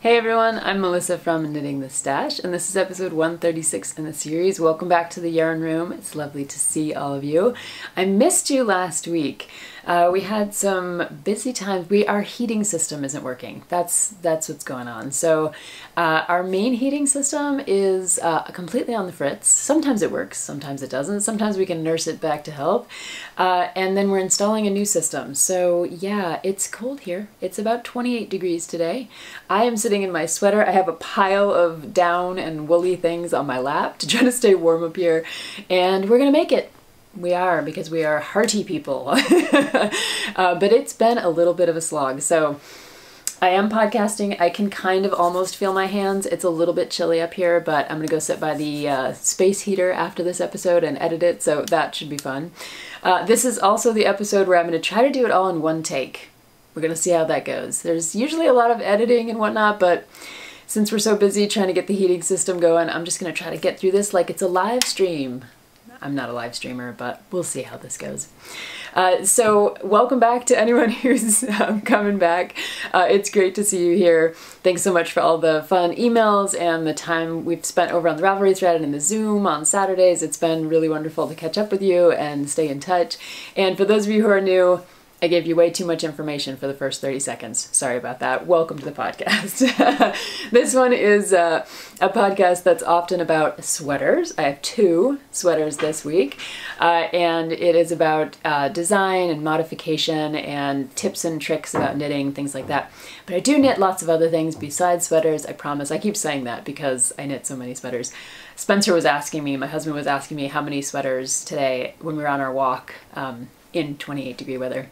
Hey everyone, I'm Melissa from Knitting the Stash, and this is episode 136 in the series. Welcome back to the yarn room. It's lovely to see all of you. I missed you last week. We had some busy times. Our heating system isn't working. That's what's going on. So our main heating system is completely on the fritz. Sometimes it works, sometimes it doesn't. Sometimes we can nurse it back to health. And then we're installing a new system. So yeah, it's cold here. It's about 28 degrees today. I am sitting in my sweater. I have a pile of down and woolly things on my lap to try to stay warm up here. And we're gonna make it. We are, because we are hearty people. But it's been a little bit of a slog. So I am podcasting. I can kind of almost feel my hands. It's a little bit chilly up here, but I'm gonna go sit by the space heater after this episode and edit it, so that should be fun. This is also the episode where I'm gonna try to do it all in one take. We're gonna see how that goes. There's usually a lot of editing and whatnot, but since we're so busy trying to get the heating system going, I'm just gonna try to get through this like it's a live stream. I'm not a live streamer, but we'll see how this goes. So welcome back to anyone who's coming back. It's great to see you here. Thanks so much for all the fun emails and the time we've spent over on the Ravelry thread and the Zoom on Saturdays. It's been really wonderful to catch up with you and stay in touch. And for those of you who are new, I gave you way too much information for the first 30 seconds. Sorry about that. Welcome to the podcast. This one is a podcast that's often about sweaters. I have 2 sweaters this week, and it is about design and modification and tips and tricks about knitting, things like that. But I do knit lots of other things besides sweaters, I promise. I keep saying that because I knit so many sweaters. Spencer was asking me, my husband was asking me how many sweaters today when we were on our walk in 28-degree weather.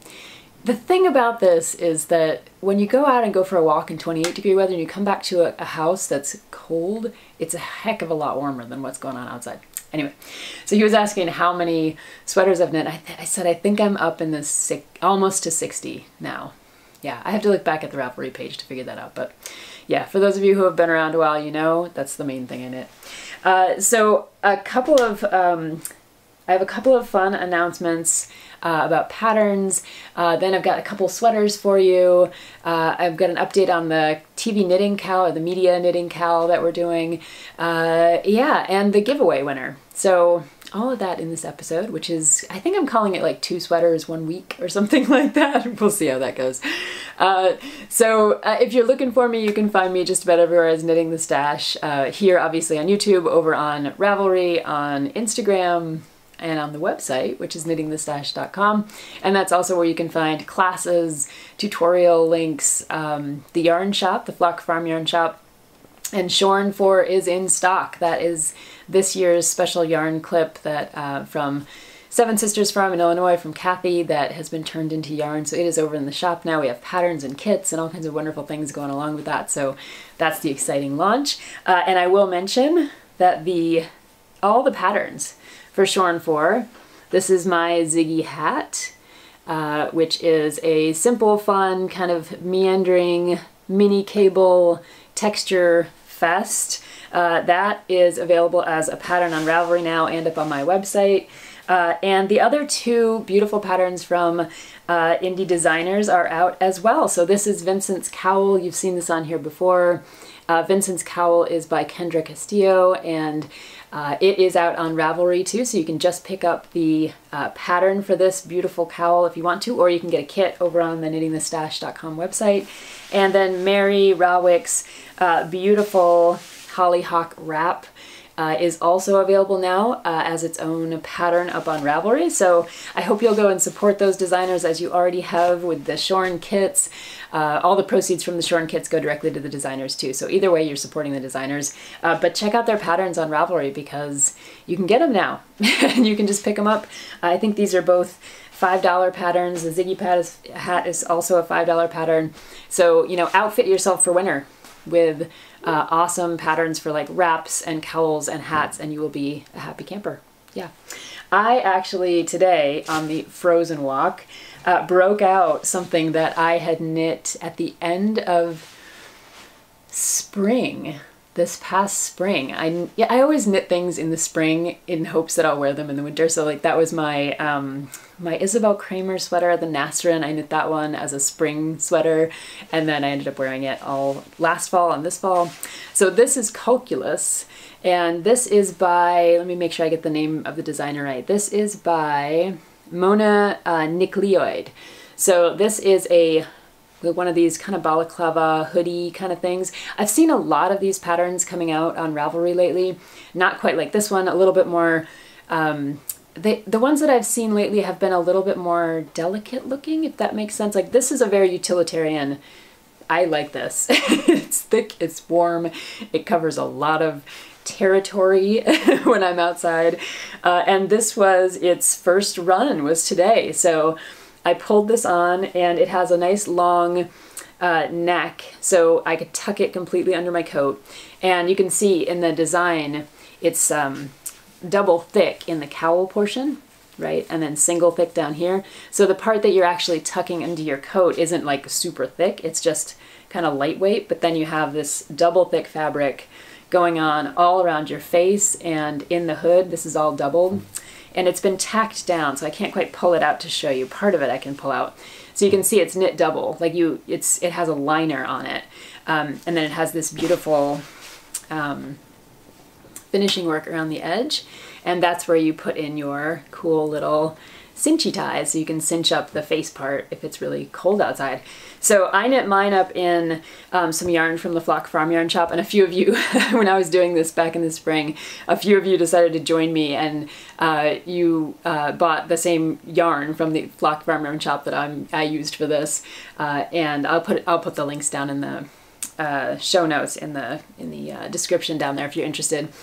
The thing about this is that when you go out and go for a walk in 28-degree weather and you come back to a house that's cold, it's a heck of a lot warmer than what's going on outside. Anyway, so he was asking how many sweaters I've knit. I said I think I'm up in the almost to 60 now. Yeah, I have to look back at the Ravelry page to figure that out, but yeah, for those of you who have been around a while, you know that's the main thing in it. So I have a couple of fun announcements about patterns. Then I've got a couple sweaters for you. I've got an update on the TV knitting cowl, or the media knitting cowl that we're doing. Yeah, and the giveaway winner. So all of that in this episode, which is, I think I'm calling it like 2 sweaters 1 week or something like that. We'll see how that goes. So if you're looking for me, you can find me just about everywhere as Knitting the Stash. Here, obviously on YouTube, over on Ravelry, on Instagram, and on the website, which is knittingthestash.com. And that's also where you can find classes, tutorial links, the yarn shop, the Flock Farm yarn shop, and Shorn IV is in stock. That is this year's special yarn clip that from Seven Sisters Farm in Illinois from Kathy that has been turned into yarn. So it is over in the shop now. We have patterns and kits and all kinds of wonderful things going along with that. So that's the exciting launch. And I will mention that all the patterns for Shorn IV. This is my Ziggy Hat, which is a simple, fun, kind of meandering mini cable texture fest. That is available as a pattern on Ravelry now and up on my website. And the other 2 beautiful patterns from indie designers are out as well. So this is Vincent's Cowl. You've seen this on here before. Vincent's Cowl is by Kendra Castillo, and it is out on Ravelry too, so you can just pick up the pattern for this beautiful cowl if you want to, or you can get a kit over on the knittingthestash.com website. And then Mary Rawick's beautiful Hollyhock wrap is also available now as its own pattern up on Ravelry. So I hope you'll go and support those designers as you already have with the Shorn kits. All the proceeds from the Shorn kits go directly to the designers too. So either way, you're supporting the designers. But check out their patterns on Ravelry because you can get them now. And you can just pick them up. I think these are both $5 patterns. The Ziggy Hat is also a $5 pattern. So, you know, outfit yourself for winter with awesome patterns for like wraps and cowls and hats, and you will be a happy camper. Yeah. I actually today on the frozen walk broke out something that I had knit at the end of spring this past spring. I always knit things in the spring in hopes that I'll wear them in the winter. So like that was my my Isabel Kramer sweater, the Nastrin. I knit that one as a spring sweater, and then I ended up wearing it all last fall and this fall. So this is Culcullus, and this is by, let me make sure I get the name of the designer right. This is by Mona Nicleoid. So this is one of these kind of balaclava hoodie kind of things. I've seen a lot of these patterns coming out on Ravelry lately. Not quite like this one, a little bit more, the ones that I've seen lately have been a little bit more delicate looking, if that makes sense. Like this is a very utilitarian, I like this. It's thick, it's warm, it covers a lot of territory when I'm outside. And this was its first run, was today. So I pulled this on, and it has a nice long neck, so I could tuck it completely under my coat. And you can see in the design, it's double thick in the cowl portion, right? And then single thick down here. So the part that you're actually tucking into your coat isn't like super thick, it's just kind of lightweight, but then you have this double thick fabric going on all around your face, and in the hood, this is all doubled. And it's been tacked down, so I can't quite pull it out to show you. Part of it I can pull out. So you can see it's knit double, like it has a liner on it. And then it has this beautiful finishing work around the edge. And that's where you put in your cool little cinchy ties, so you can cinch up the face part if it's really cold outside. So I knit mine up in some yarn from the Flock Farm Yarn Shop, and a few of you, when I was doing this back in the spring, a few of you decided to join me, and you bought the same yarn from the Flock Farm Yarn Shop that I used for this, and I'll put the links down in the show notes in the description down there if you're interested.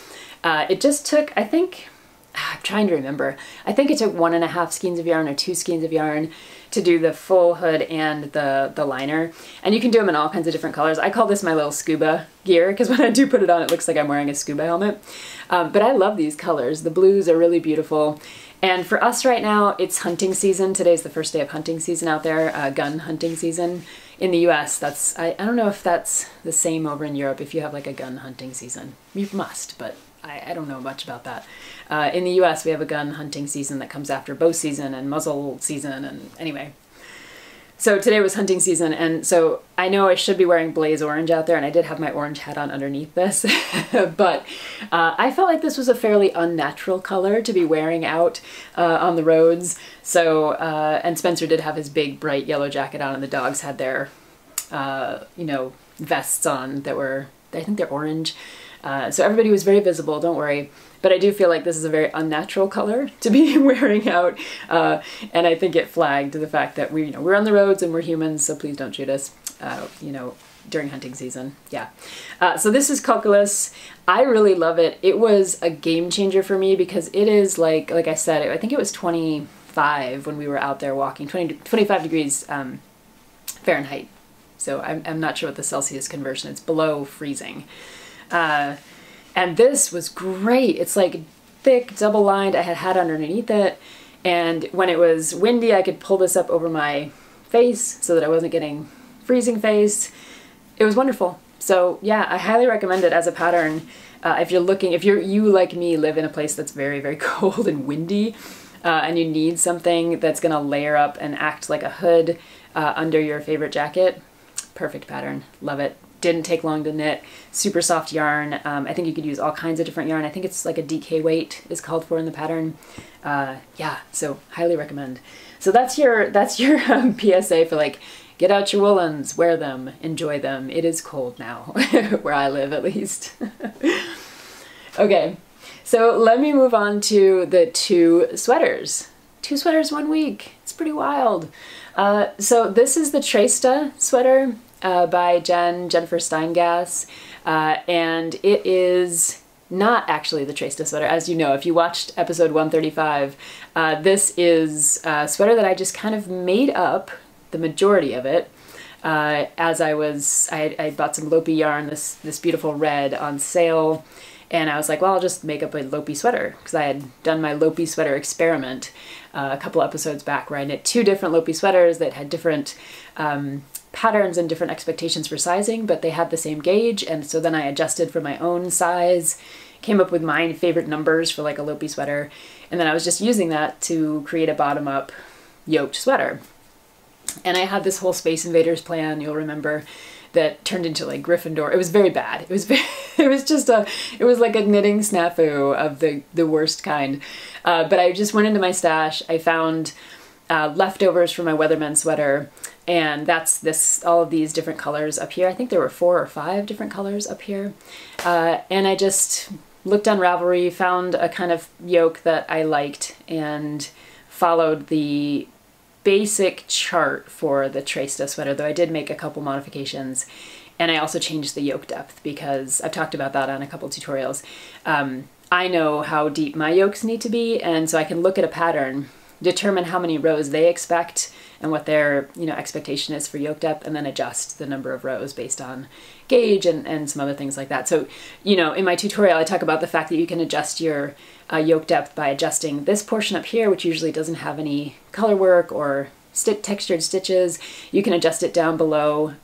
It just took, I think, I'm trying to remember. I think it took 1.5 skeins of yarn or 2 skeins of yarn to do the full hood and the liner. And you can do them in all kinds of different colors. I call this my little scuba gear, because when I do put it on, it looks like I'm wearing a scuba helmet. But I love these colors. The blues are really beautiful. And for us right now, it's hunting season. Today's the first day of hunting season out there, gun hunting season. In the US, I don't know if that's the same over in Europe, if you have like a gun hunting season. You must, but I don't know much about that. In the US, we have a gun hunting season that comes after bow season and muzzle season, and anyway. So today was hunting season, and so I know I should be wearing blaze orange out there, and I did have my orange hat on underneath this, but I felt like this was a fairly unnatural color to be wearing out on the roads. So, and Spencer did have his big bright yellow jacket on, and the dogs had their, you know, vests on that were, I think they're orange. So everybody was very visible, don't worry. But I do feel like this is a very unnatural color to be wearing out. And I think it flagged the fact that we're on the roads and we're humans, so please don't shoot us, you know, during hunting season. Yeah. So this is Culcullus. I really love it. It was a game changer for me because it is like I said, I think it was 25 when we were out there walking, 25 degrees Fahrenheit. So I'm not sure what the Celsius conversion is, below freezing. And this was great. It's like thick, double lined. I had underneath it. And when it was windy, I could pull this up over my face so that I wasn't getting freezing face. It was wonderful. So yeah, I highly recommend it as a pattern. If you like me live in a place that's very, very cold and windy, and you need something that's gonna layer up and act like a hood under your favorite jacket, perfect pattern. Love it. Didn't take long to knit. Super soft yarn. I think you could use all kinds of different yarn. I think it's like a DK weight is called for in the pattern. Yeah, so highly recommend. So that's your PSA for like, get out your woolens, wear them, enjoy them. It is cold now, where I live at least. Okay, so let me move on to the 2 sweaters. 2 sweaters 1 week. It's pretty wild. So this is the Treysta sweater by Jennifer Steingass, and it is not actually the Treysta sweater. As you know, if you watched episode 135, this is a sweater that I just kind of made up, the majority of it, as I bought some Lopi yarn, this beautiful red on sale, and I was like, well, I'll just make up a Lopi sweater, because I had done my Lopi sweater experiment a couple episodes back where I knit 2 different Lopi sweaters that had different patterns and different expectations for sizing, but they had the same gauge, and so then I adjusted for my own size, came up with my favorite numbers for like a lopey sweater, and then I was just using that to create a bottom-up yoked sweater. And I had this whole Space Invaders plan, you'll remember, that turned into like Gryffindor. It was very bad. It was it was like a knitting snafu of the worst kind. But I just went into my stash. I found leftovers from my Weatherman sweater, and that's all of these different colors up here. I think there were 4 or 5 different colors up here. And I just looked on Ravelry, found a kind of yoke that I liked, and followed the basic chart for the Treysta sweater, though I did make a couple modifications. And I also changed the yoke depth because I've talked about that on a couple tutorials. I know how deep my yokes need to be, and so I can look at a pattern, determine how many rows they expect and what their expectation is for yoke depth, and then adjust the number of rows based on gauge and some other things like that. So, in my tutorial I talk about the fact that you can adjust your yoke depth by adjusting this portion up here, which usually doesn't have any color work or textured stitches. You can adjust it down below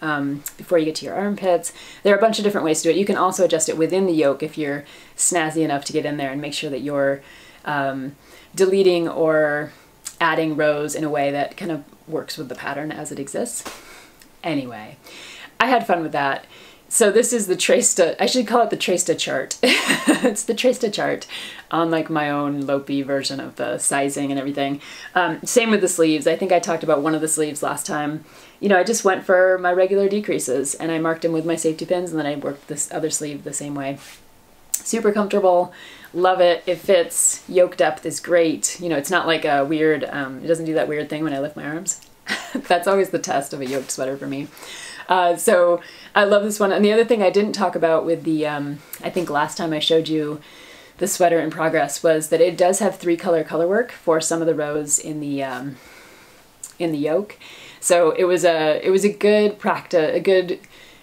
before you get to your armpits. There are a bunch of different ways to do it. You can also adjust it within the yoke if you're snazzy enough to get in there and make sure that you're deleting or adding rows in a way that kind of works with the pattern as it exists. Anyway, I had fun with that. So this is the Treysta, I should call it the Treysta chart. It's the Treysta chart on like my own lopey version of the sizing and everything. Same with the sleeves. I think I talked about one of the sleeves last time. I just went for my regular decreases and I marked them with my safety pins, and then I worked this other sleeve the same way. Super comfortable, love it. It fits, yoke depth is great. It's not like a weird, it doesn't do that weird thing when I lift my arms. That's always the test of a yoked sweater for me. So I love this one. And the other thing I didn't talk about with the, I think last time I showed you the sweater in progress, was that it does have 3-color color work for some of the rows in the yoke. So it was a good practice, a good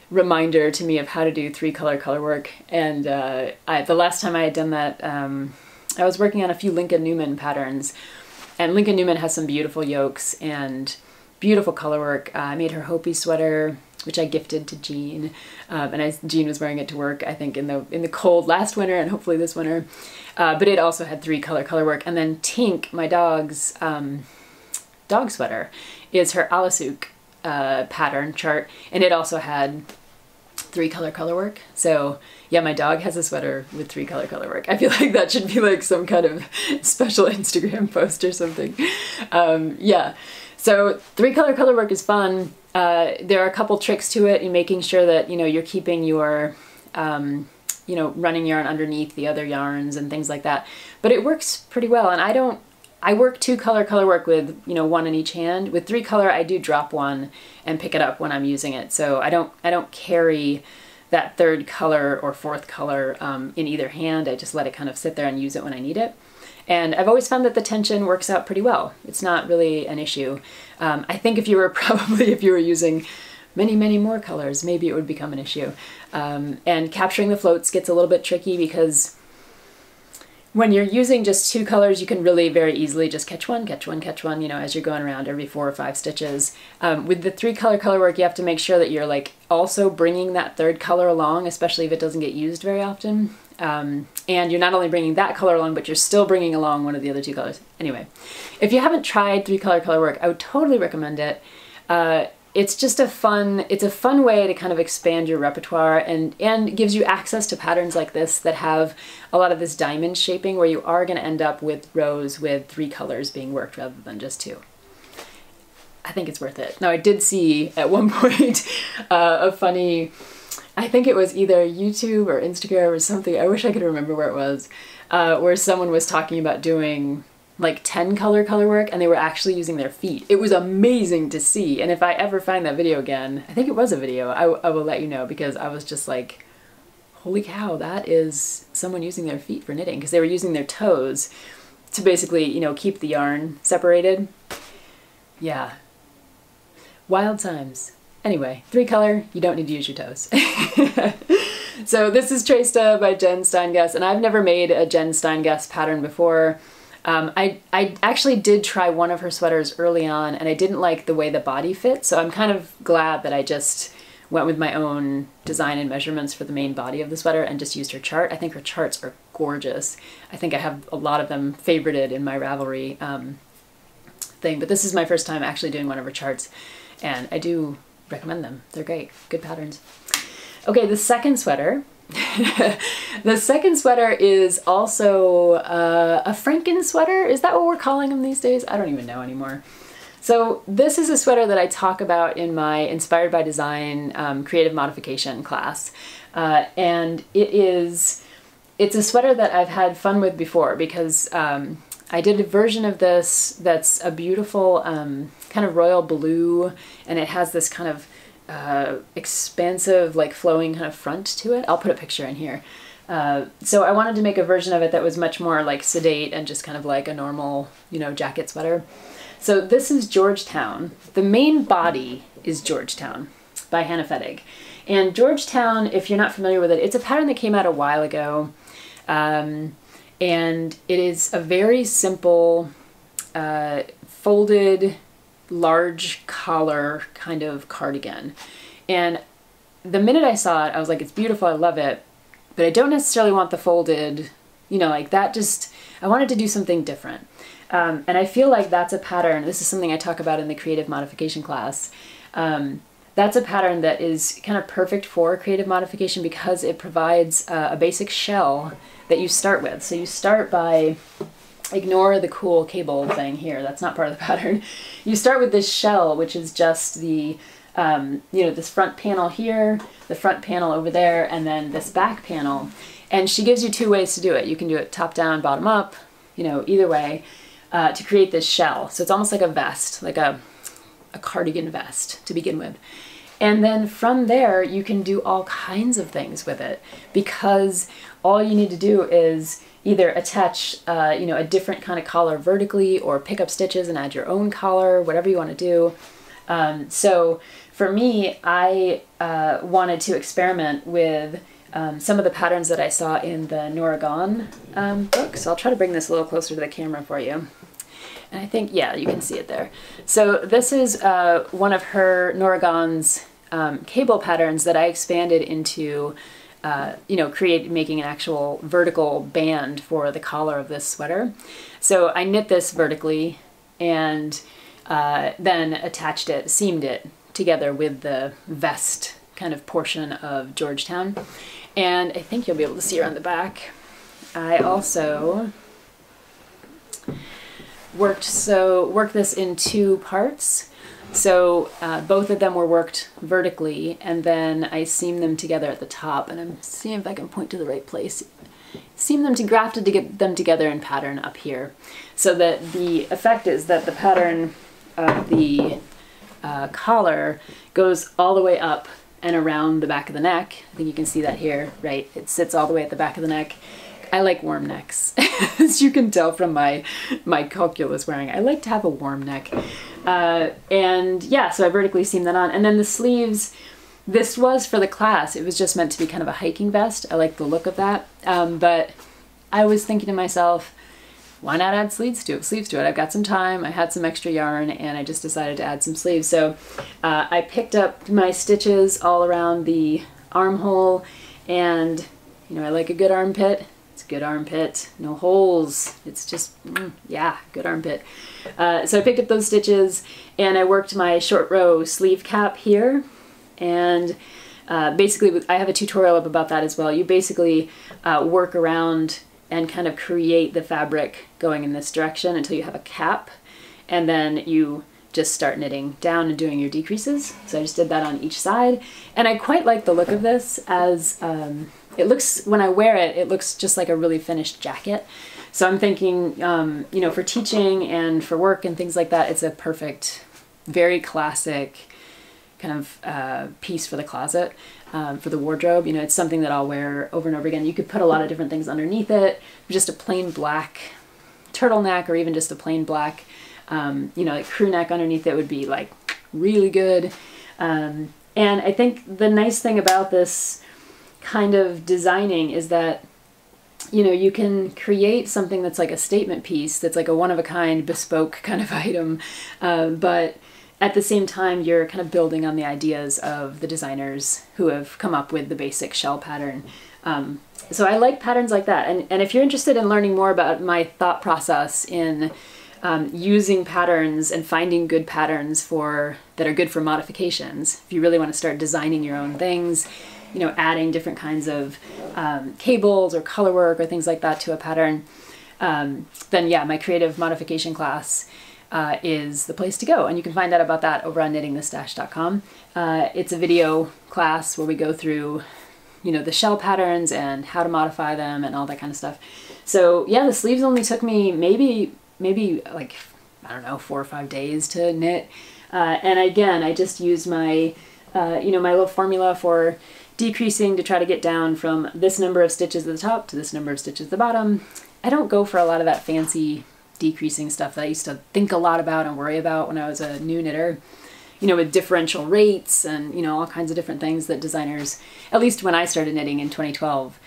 reminder to me of how to do 3-color color work. And the last time I had done that, I was working on a few Lincoln Newman patterns, and Lincoln Newman has some beautiful yokes and beautiful color work. I made her Hopi sweater, which I gifted to Jean, and Jean was wearing it to work, I think, in the cold last winter and hopefully this winter. But it also had 3-color color work. And then Tink, my dog's dog sweater, is her Alasuk pattern chart, and it also had 3-color color work. So yeah, my dog has a sweater with 3-color color work. I feel like that should be like some kind of special Instagram post or something. Yeah. So 3-color color work is fun. There are a couple tricks to it in making sure that, you're keeping your, running yarn underneath the other yarns and things like that. But it works pretty well. And I work 2-color color work with, 1 in each hand. With 3-color, I do drop 1 and pick it up when I'm using it. So I don't carry that 3rd color or 4th color in either hand. I just let it kind of sit there and use it when I need it. And I've always found that the tension works out pretty well. It's not really an issue. I think if you were using many, many more colors, maybe it would become an issue. And capturing the floats gets a little bit tricky because when you're using just 2 colors, you can really very easily just catch one, as you're going around every 4 or 5 stitches. With the 3-color color work, you have to make sure that you're like also bringing that 3rd color along, especially if it doesn't get used very often. And you're not only bringing that color along, but you're still bringing along one of the other 2 colors. Anyway, if you haven't tried 3-color color work, I would totally recommend it. It's just a fun way to kind of expand your repertoire and gives you access to patterns like this that have a lot of this diamond shaping, where you are going to end up with rows with 3 colors being worked rather than just 2. I think it's worth it. Now, I did see at one point a funny, I think it was either YouTube or Instagram or something, I wish I could remember where it was, where someone was talking about doing like 10-color color work, and they were actually using their feet. It was amazing to see, and if I ever find that video again, I think it was a video, I will let you know, because I was just like, holy cow, that is someone using their feet for knitting, because they were using their toes to basically, keep the yarn separated. Yeah. Wild times. Anyway, 3-color, you don't need to use your toes. So this is Treysta by Jen Steingass, and I've never made a Jen Steingass pattern before. I actually did try one of her sweaters early on, and I didn't like the way the body fit, so I'm kind of glad that I just went with my own design and measurements for the main body of the sweater and just used her chart. I think her charts are gorgeous. I think I have a lot of them favorited in my Ravelry thing, but this is my first time actually doing one of her charts, and I do recommend them. They're great, good patterns. Okay, the second sweater. The second sweater is also a Franken sweater. Is that what we're calling them these days? I don't even know anymore. So this is a sweater that I talk about in my Inspired by Design creative modification class. And it's a sweater that I've had fun with before because I did a version of this that's a beautiful kind of royal blue, and it has this kind of expansive, like flowing kind of front to it. I'll put a picture in here. So I wanted to make a version of it that was much more like sedate and just kind of like a normal, you know, jacket sweater. So this is Georgetown. The main body is Georgetown by Hannah Fettig. And Georgetown, if you're not familiar with it, it's a pattern that came out a while ago. And it is a very simple, folded, large collar kind of cardigan. And the minute I saw it, I was like, it's beautiful, I love it, but I don't necessarily want the folded, you know, like that just, I wanted to do something different. And I feel like that's a pattern, this is something I talk about in the creative modification class. That's a pattern that is kind of perfect for creative modification because it provides a basic shell that you start with. So you start by, ignore the cool cable thing here, that's not part of the pattern. You start with this shell, which is just the, you know, this front panel here, the front panel over there, and then this back panel. And she gives you two ways to do it. You can do it top down, bottom up, you know, either way, to create this shell. So it's almost like a vest, like a cardigan vest to begin with. And then from there, you can do all kinds of things with it because all you need to do is either attach, you know, a different kind of collar vertically or pick up stitches and add your own collar, whatever you want to do. So for me, I wanted to experiment with some of the patterns that I saw in the Nora Gone book. So I'll try to bring this a little closer to the camera for you. And I think, yeah, you can see it there. So this is one of her Nora Gone's cable patterns that I expanded into, you know, making an actual vertical band for the collar of this sweater. So I knit this vertically and then attached it, seamed it together with the vest kind of portion of Georgetown. And I think you'll be able to see around the back. I also worked this in two parts. So both of them were worked vertically, and then I seamed them together at the top, and I'm seeing if I can point to the right place. Seam them grafted to get them together in pattern up here. So that the effect is that the pattern of the collar goes all the way up and around the back of the neck. I think you can see that here, right? It sits all the way at the back of the neck. I like warm necks, as you can tell from my Culcullus wearing. I like to have a warm neck. And yeah, so I vertically seamed that on. And then the sleeves, this was for the class. It was just meant to be kind of a hiking vest. I like the look of that. But I was thinking to myself, why not add sleeves to it? I've got some time, I had some extra yarn, and I just decided to add some sleeves. So I picked up my stitches all around the armhole, and you know, I like a good armpit. It's a good armpit, no holes. It's just, yeah, good armpit. So I picked up those stitches and I worked my short row sleeve cap here. And basically, I have a tutorial up about that as well. You basically work around and kind of create the fabric going in this direction until you have a cap. And then you just start knitting down and doing your decreases. So I just did that on each side. And I quite like the look of this as, it looks, when I wear it, it looks just like a really finished jacket. So I'm thinking, you know, for teaching and for work and things like that, it's a perfect, very classic kind of piece for the closet, for the wardrobe. You know, it's something that I'll wear over and over again. You could put a lot of different things underneath it, just a plain black turtleneck or even just a plain black, you know, like crew neck underneath it would be like really good. And I think the nice thing about this kind of designing is that you know, you can create something that's like a statement piece, that's like a one-of-a-kind, bespoke kind of item, but at the same time, you're kind of building on the ideas of the designers who have come up with the basic shell pattern. So I like patterns like that. And if you're interested in learning more about my thought process in using patterns and finding good patterns that are good for modifications, if you really want to start designing your own things, you know, adding different kinds of cables or color work or things like that to a pattern, then yeah, my creative modification class is the place to go. And you can find out about that over on knittingthestash.com. It's a video class where we go through, you know, the shell patterns and how to modify them and all that kind of stuff. So yeah, the sleeves only took me maybe like, I don't know, 4 or 5 days to knit. And again, I just used my, you know, my little formula for decreasing to try to get down from this number of stitches at the top to this number of stitches at the bottom. I don't go for a lot of that fancy decreasing stuff that I used to think a lot about and worry about when I was a new knitter, you know, with differential rates and, you know, all kinds of different things that designers, at least when I started knitting in 2012,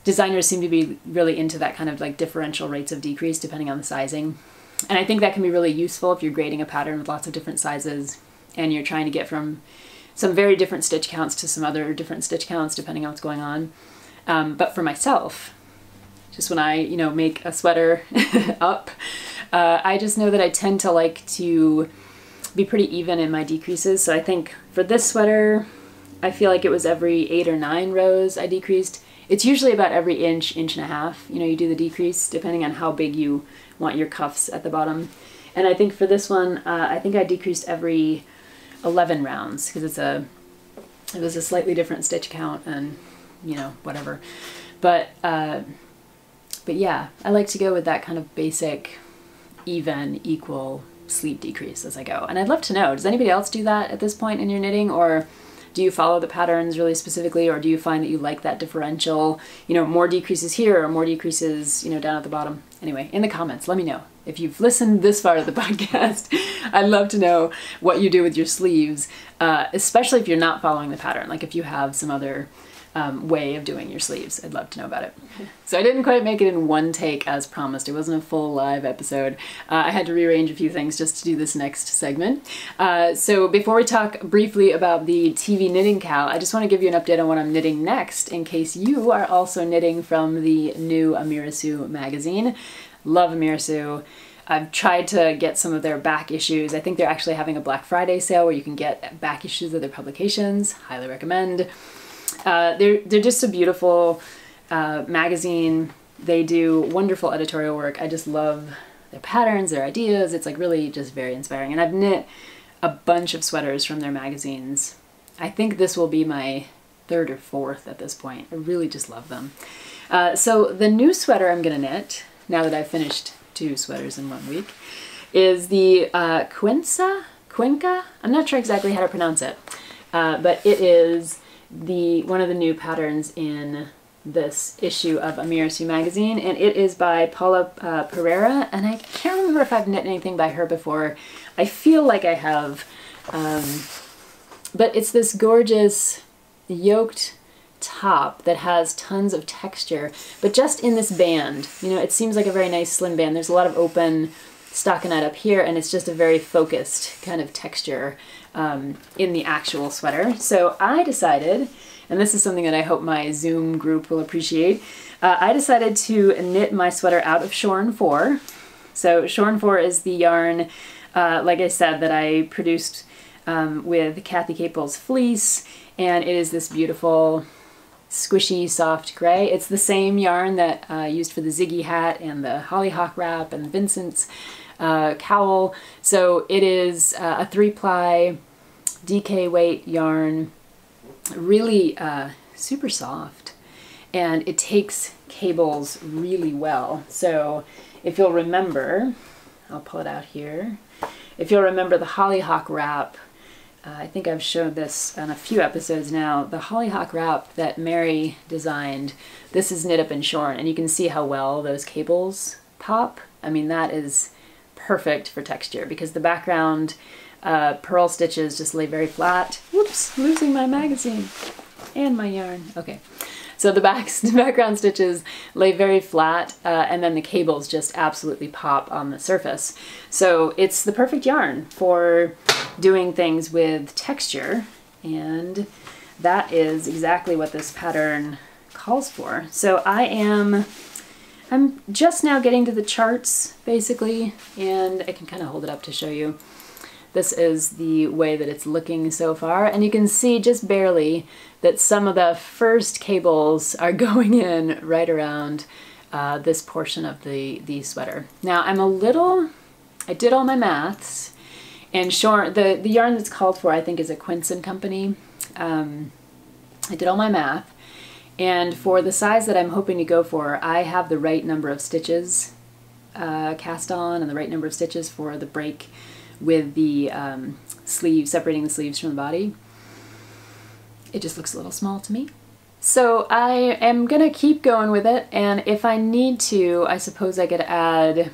designers seem to be really into that kind of like differential rates of decrease depending on the sizing. And I think that can be really useful if you're grading a pattern with lots of different sizes and you're trying to get from some very different stitch counts to some other different stitch counts depending on what's going on. But for myself, just when I, you know, make a sweater up, I just know that I tend to like to be pretty even in my decreases. So I think for this sweater, I feel like it was every 8 or 9 rows I decreased. It's usually about every inch, inch and a half, you know, you do the decrease depending on how big you want your cuffs at the bottom. And I think for this one, I think I decreased every 11 rounds because it was a slightly different stitch count and, you know, whatever. But yeah, I like to go with that kind of basic, even, equal sleeve decrease as I go. And I'd love to know, does anybody else do that at this point in your knitting, or do you follow the patterns really specifically, or do you find that you like that differential, you know, more decreases here or more decreases, you know, down at the bottom? Anyway, in the comments, let me know. If you've listened this far to the podcast, I'd love to know what you do with your sleeves, especially if you're not following the pattern, like if you have some other way of doing your sleeves. I'd love to know about it. So I didn't quite make it in one take as promised. It wasn't a full live episode. I had to rearrange a few things just to do this next segment. So before we talk briefly about the TV knitting cowl, I just want to give you an update on what I'm knitting next in case you are also knitting from the new Amirasu magazine. Love Amirasu. I've tried to get some of their back issues. I think they're actually having a Black Friday sale where you can get back issues of their publications. Highly recommend. They're just a beautiful magazine. They do wonderful editorial work. I just love their patterns, their ideas. It's like really just very inspiring. And I've knit a bunch of sweaters from their magazines. I think this will be my 3rd or 4th at this point. I really just love them. So the new sweater I'm gonna knit, now that I've finished 2 sweaters in 1 week, is the Cuenca? I'm not sure exactly how to pronounce it, but it is one of the new patterns in this issue of Amirasu magazine, and it is by Paula Periera, and I can't remember if I've knit anything by her before. I feel like I have, but it's this gorgeous yoked top that has tons of texture, but just in this band. You know, it seems like a very nice slim band. There's a lot of open stockinette up here, and it's just a very focused kind of texture in the actual sweater. So I decided, and this is something that I hope my Zoom group will appreciate, I decided to knit my sweater out of Shorn IV. So Shorn IV is the yarn, like I said, that I produced with Kathy Capel's fleece, and it is this beautiful squishy soft gray. It's the same yarn that I used for the Ziggy Hat and the Hollyhock wrap and Vincent's Cowl. So it is a 3-ply DK weight yarn, really super soft, and it takes cables really well. So if you'll remember, I'll pull it out here. If you'll remember the Hollyhock wrap, I think I've showed this on a few episodes now, the Hollyhock wrap that Mary designed, this is knit up and shorn, and you can see how well those cables pop. I mean, that is perfect for texture because the background purl stitches just lay very flat. Whoops, losing my magazine and my yarn. Okay, So the background stitches lay very flat, and then the cables just absolutely pop on the surface. So it's the perfect yarn for doing things with texture, and that is exactly what this pattern calls for. So I'm just now getting to the charts, basically, and I can kind of hold it up to show you. This is the way that it's looking so far, and you can see just barely that some of the first cables are going in right around this portion of the sweater. Now I did all my maths, and the yarn that's called for I think is a Quinson company. I did all my math, and for the size that I'm hoping to go for, I have the right number of stitches cast on and the right number of stitches for the break with the sleeve, separating the sleeves from the body. It just looks a little small to me. So I am gonna keep going with it, and if I need to, I suppose I could add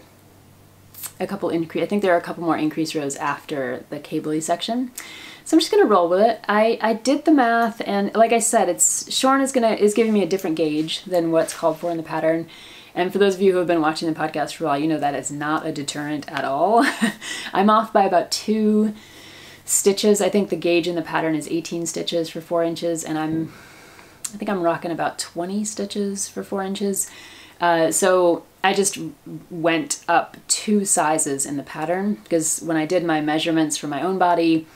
a couple I think there are a couple more increase rows after the cable-y section. So I'm just gonna roll with it. I did the math, and like I said, Shorn is giving me a different gauge than what's called for in the pattern. And for those of you who have been watching the podcast for a while, you know that is not a deterrent at all. I'm off by about 2 stitches. I think the gauge in the pattern is 18 stitches for 4 inches, and I think I'm rocking about 20 stitches for 4 inches. So I just went up 2 sizes in the pattern, because when I did my measurements for my own body,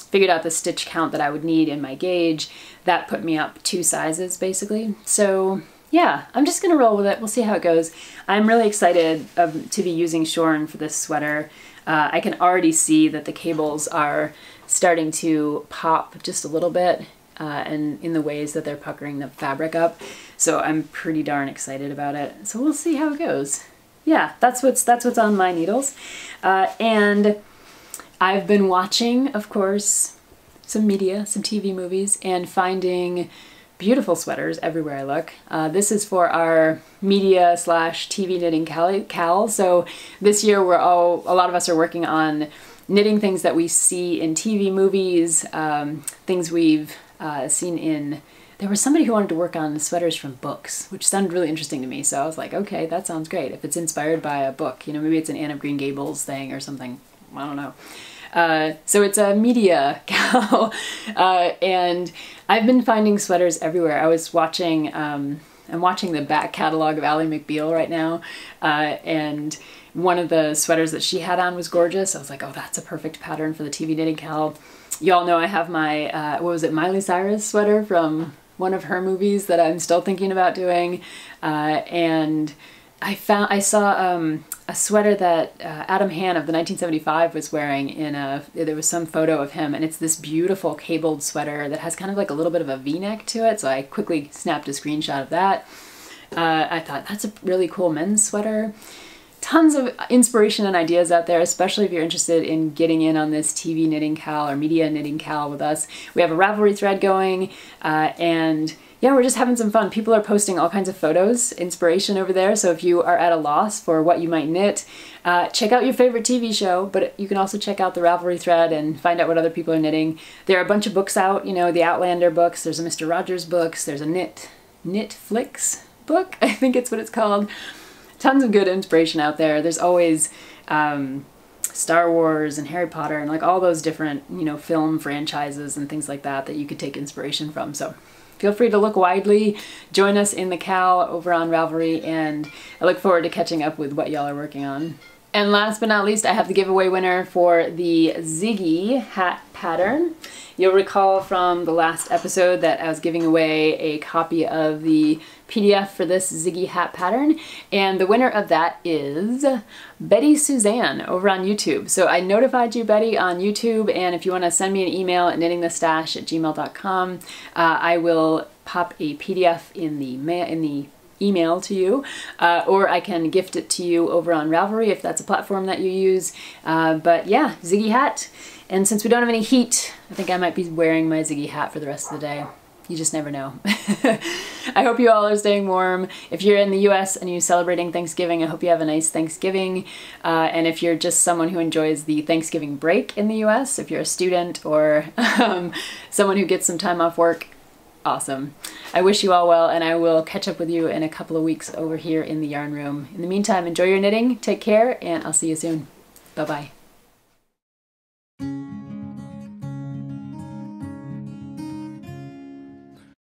figured out the stitch count that I would need in my gauge, that put me up 2 sizes basically. So yeah, I'm just gonna roll with it. We'll see how it goes. I'm really excited to be using Shorn for this sweater. I can already see that the cables are starting to pop just a little bit, and in the ways that they're puckering the fabric up. So I'm pretty darn excited about it. So we'll see how it goes. Yeah, that's what's on my needles. And I've been watching, of course, some media, some TV movies, and finding beautiful sweaters everywhere I look. This is for our media/TV knitting cowl. So this year a lot of us are working on knitting things that we see in TV movies, things we've seen in... There was somebody who wanted to work on sweaters from books, which sounded really interesting to me. So I was like, okay, that sounds great. If it's inspired by a book, you know, maybe it's an Anne of Green Gables thing or something. I don't know. So it's a media cowl, and I've been finding sweaters everywhere. I was watching, I'm watching the back catalog of Ally McBeal right now, and one of the sweaters that she had on was gorgeous. I was like, oh, that's a perfect pattern for the TV knitting cowl. You all know I have my, what was it, Miley Cyrus sweater from one of her movies that I'm still thinking about doing, and I saw a sweater that Adam Han of the 1975 was wearing there was some photo of him, and it's this beautiful cabled sweater that has kind of like a little bit of a V-neck to it, so I quickly snapped a screenshot of that. I thought, that's a really cool men's sweater. Tons of inspiration and ideas out there, especially if you're interested in getting in on this TV knitting cowl or media knitting cowl with us. We have a Ravelry thread going, and yeah, we're just having some fun. People are posting all kinds of photos, inspiration over there, so if you are at a loss for what you might knit, check out your favorite TV show, but you can also check out the Ravelry thread and find out what other people are knitting. There are a bunch of books out, you know, the Outlander books, there's a Mr. Rogers books, there's a Knitflix book, I think it's what it's called. Tons of good inspiration out there. There's always Star Wars and Harry Potter and like all those different, you know, film franchises and things like that that you could take inspiration from. So feel free to look widely, join us in the cowl over on Ravelry, and I look forward to catching up with what y'all are working on. And last but not least, I have the giveaway winner for the Ziggy Hat pattern. You'll recall from the last episode that I was giving away a copy of the PDF for this Ziggy Hat pattern, and the winner of that is Betty Suzanne over on YouTube. So I notified you, Betty, on YouTube, and if you want to send me an email at knittingthestash@gmail.com, I will pop a PDF in the email to you, or I can gift it to you over on Ravelry if that's a platform that you use. But yeah, Ziggy Hat. And since we don't have any heat, I think I might be wearing my Ziggy Hat for the rest of the day. You just never know. I hope you all are staying warm. If you're in the US and you're celebrating Thanksgiving, I hope you have a nice Thanksgiving. And if you're just someone who enjoys the Thanksgiving break in the US, if you're a student or someone who gets some time off work, Awesome. I wish you all well, and I will catch up with you in a couple of weeks over here in the yarn room. In the meantime, enjoy your knitting, take care, and I'll see you soon. Bye-bye.